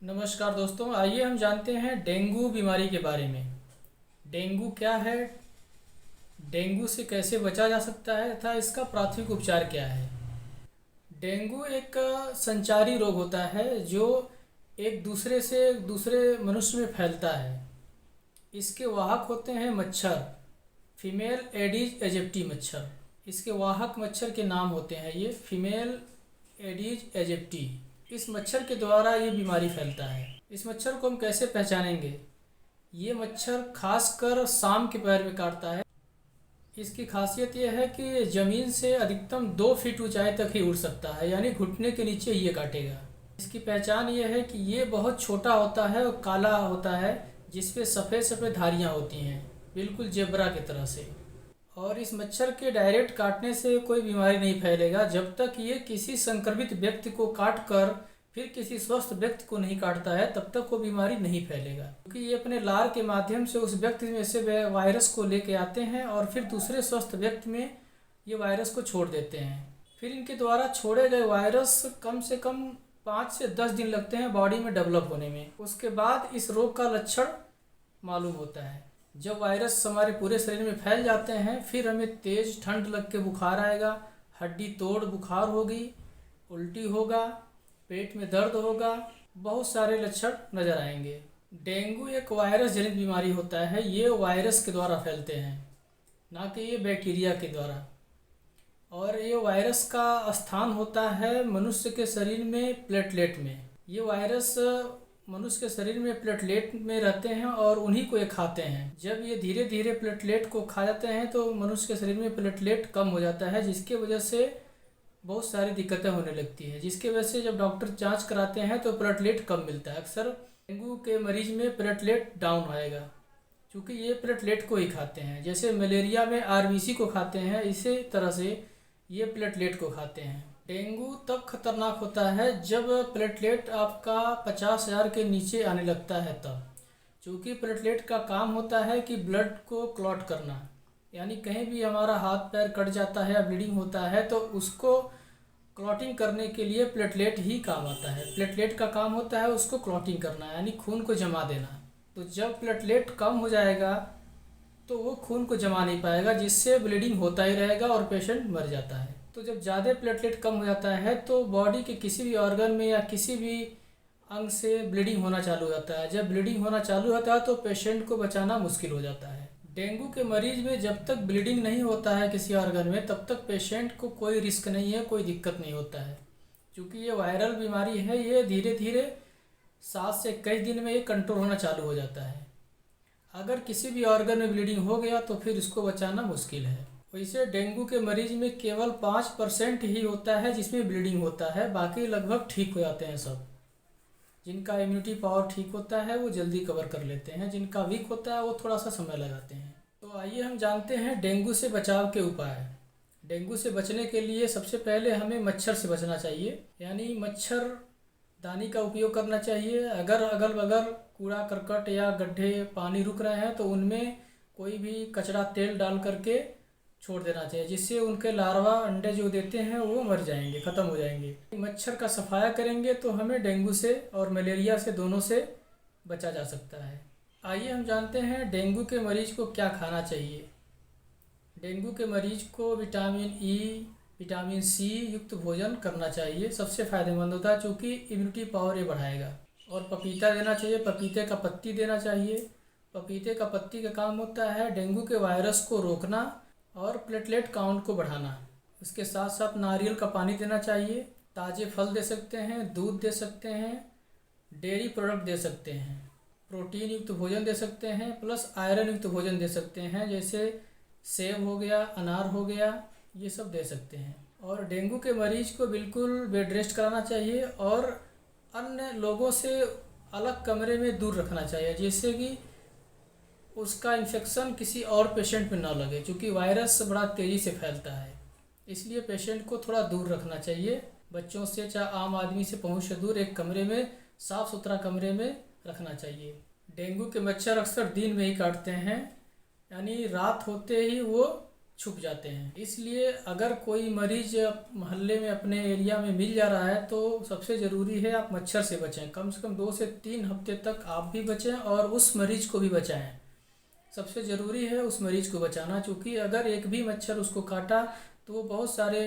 नमस्कार दोस्तों, आइए हम जानते हैं डेंगू बीमारी के बारे में। डेंगू क्या है, डेंगू से कैसे बचा जा सकता है तथा इसका प्राथमिक उपचार क्या है। डेंगू एक संचारी रोग होता है जो एक दूसरे से दूसरे मनुष्य में फैलता है। इसके वाहक होते हैं मच्छर, फीमेल एडिज एजिप्टी मच्छर। इसके वाहक मच्छर के नाम होते हैं ये फीमेल एडिज एजिप्टी। इस मच्छर के द्वारा ये बीमारी फैलता है। इस मच्छर को हम कैसे पहचानेंगे? ये मच्छर खासकर शाम के पहर में काटता है। इसकी खासियत यह है कि ज़मीन से अधिकतम 2 फीट ऊंचाई तक ही उड़ सकता है, यानी घुटने के नीचे ये काटेगा। इसकी पहचान ये है कि ये बहुत छोटा होता है और काला होता है, जिस पे सफ़ेद सफ़ेद धारियाँ होती हैं, बिल्कुल जेब्रा की तरह से। और इस मच्छर के डायरेक्ट काटने से कोई बीमारी नहीं फैलेगा जब तक ये किसी संक्रमित व्यक्ति को काट कर फिर किसी स्वस्थ व्यक्ति को नहीं काटता है, तब तक वो बीमारी नहीं फैलेगा। क्योंकि ये अपने लार के माध्यम से उस व्यक्ति में से वायरस को लेके आते हैं और फिर दूसरे स्वस्थ व्यक्ति में ये वायरस को छोड़ देते हैं। फिर इनके द्वारा छोड़े गए वायरस कम से कम 5 से 10 दिन लगते हैं बॉडी में डेवलप होने में। उसके बाद इस रोग का लक्षण मालूम होता है। जब वायरस हमारे पूरे शरीर में फैल जाते हैं फिर हमें तेज ठंड लग के बुखार आएगा, हड्डी तोड़ बुखार होगी, उल्टी होगा, पेट में दर्द होगा, बहुत सारे लक्षण नज़र आएंगे। डेंगू एक वायरस जनित बीमारी होता है। ये वायरस के द्वारा फैलते हैं, ना कि ये बैक्टीरिया के द्वारा। और ये वायरस का स्थान होता है मनुष्य के शरीर में प्लेटलेट में। ये वायरस मनुष्य के शरीर में प्लेटलेट में रहते हैं और उन्हीं को ये खाते हैं। जब ये धीरे धीरे प्लेटलेट को खा जाते हैं तो मनुष्य के शरीर में प्लेटलेट कम हो जाता है, जिसके वजह से बहुत सारी दिक्कतें होने लगती हैं। जिसके वजह से जब डॉक्टर जांच कराते हैं तो प्लेटलेट कम मिलता है। अक्सर डेंगू के मरीज में प्लेटलेट डाउन आएगा, क्योंकि ये प्लेटलेट को ही खाते हैं। जैसे मलेरिया में आरबीसी को खाते हैं, इसी तरह से ये प्लेटलेट को खाते हैं। डेंगू तब खतरनाक होता है जब प्लेटलेट आपका 50,000 के नीचे आने लगता है तब। चूँकि प्लेटलेट का काम होता है कि ब्लड को क्लॉट करना, यानी कहीं भी हमारा हाथ पैर कट जाता है या ब्लीडिंग होता है तो उसको क्लॉटिंग करने के लिए प्लेटलेट ही काम आता है। प्लेटलेट का काम होता है उसको क्लॉटिंग करना, यानी खून को जमा देना। तो जब प्लेटलेट कम हो जाएगा तो वो खून को जमा नहीं पाएगा, जिससे ब्लीडिंग होता ही रहेगा और पेशेंट मर जाता है। तो जब ज़्यादा प्लेटलेट कम हो जाता है तो बॉडी के किसी भी ऑर्गन में या किसी भी अंग से ब्लीडिंग होना चालू हो जाता है। जब ब्लीडिंग होना चालू होता है तो पेशेंट को बचाना मुश्किल हो जाता है। डेंगू के मरीज में जब तक ब्लीडिंग नहीं होता है किसी ऑर्गन में, तब तक पेशेंट को कोई रिस्क नहीं है, कोई दिक्कत नहीं होता है। क्योंकि ये वायरल बीमारी है, ये धीरे धीरे 7 से 21 दिन में ये कंट्रोल होना चालू हो जाता है। अगर किसी भी ऑर्गन में ब्लीडिंग हो गया तो फिर इसको बचाना मुश्किल है। वैसे डेंगू के मरीज में केवल 5% ही होता है जिसमें ब्लीडिंग होता है, बाकी लगभग ठीक हो जाते हैं सब। जिनका इम्यूनिटी पावर ठीक होता है वो जल्दी कवर कर लेते हैं, जिनका वीक होता है वो थोड़ा सा समय लगाते हैं। तो आइए हम जानते हैं डेंगू से बचाव के उपाय। डेंगू से बचने के लिए सबसे पहले हमें मच्छर से बचना चाहिए, यानी मच्छरदानी का उपयोग करना चाहिए। अगर अगल बगल कूड़ा करकट या गड्ढे पानी रुक रहे हैं तो उनमें कोई भी कचरा तेल डाल करके छोड़ देना चाहिए, जिससे उनके लार्वा अंडे जो देते हैं वो मर जाएंगे, ख़त्म हो जाएंगे। मच्छर का सफाया करेंगे तो हमें डेंगू से और मलेरिया से दोनों से बचा जा सकता है। आइए हम जानते हैं डेंगू के मरीज को क्या खाना चाहिए। डेंगू के मरीज को विटामिन ई, विटामिन सी युक्त भोजन करना चाहिए, सबसे फ़ायदेमंद होता है क्योंकि इम्यूनिटी पावर ये बढ़ाएगा। और पपीता देना चाहिए, पपीते का पत्ती देना चाहिए। पपीते का पत्ती का काम होता है डेंगू के वायरस को रोकना और प्लेटलेट काउंट को बढ़ाना। इसके साथ साथ नारियल का पानी देना चाहिए। ताज़े फल दे सकते हैं, दूध दे सकते हैं, डेयरी प्रोडक्ट दे सकते हैं, प्रोटीन युक्त भोजन दे सकते हैं, प्लस आयरन युक्त भोजन दे सकते हैं, जैसे सेब हो गया, अनार हो गया, ये सब दे सकते हैं। और डेंगू के मरीज को बिल्कुल बेड रेस्ट कराना चाहिए और अन्य लोगों से अलग कमरे में दूर रखना चाहिए, जिससे कि उसका इन्फेक्शन किसी और पेशेंट में ना लगे, क्योंकि वायरस बड़ा तेज़ी से फैलता है। इसलिए पेशेंट को थोड़ा दूर रखना चाहिए, बच्चों से चाहे आम आदमी से पहुंच से दूर एक कमरे में, साफ़ सुथरा कमरे में रखना चाहिए। डेंगू के मच्छर अक्सर दिन में ही काटते हैं, यानी रात होते ही वो छुप जाते हैं। इसलिए अगर कोई मरीज मोहल्ले में अपने एरिया में मिल जा रहा है तो सबसे ज़रूरी है आप मच्छर से बचें। कम से कम 2 से 3 हफ्ते तक आप भी बचें और उस मरीज को भी बचाएं। सबसे ज़रूरी है उस मरीज को बचाना, क्योंकि अगर एक भी मच्छर उसको काटा तो वो बहुत सारे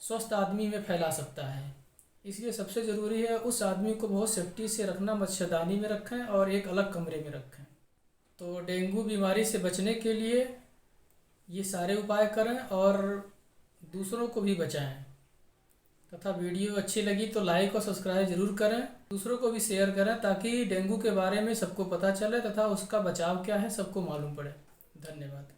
स्वस्थ आदमी में फैला सकता है। इसलिए सबसे ज़रूरी है उस आदमी को बहुत सेफ्टी से रखना, मच्छरदानी में रखें और एक अलग कमरे में रखें। तो डेंगू बीमारी से बचने के लिए ये सारे उपाय करें और दूसरों को भी बचाएं। तथा वीडियो अच्छी लगी तो लाइक और सब्सक्राइब ज़रूर करें, दूसरों को भी शेयर करें ताकि डेंगू के बारे में सबको पता चले तथा उसका बचाव क्या है सबको मालूम पड़े। धन्यवाद।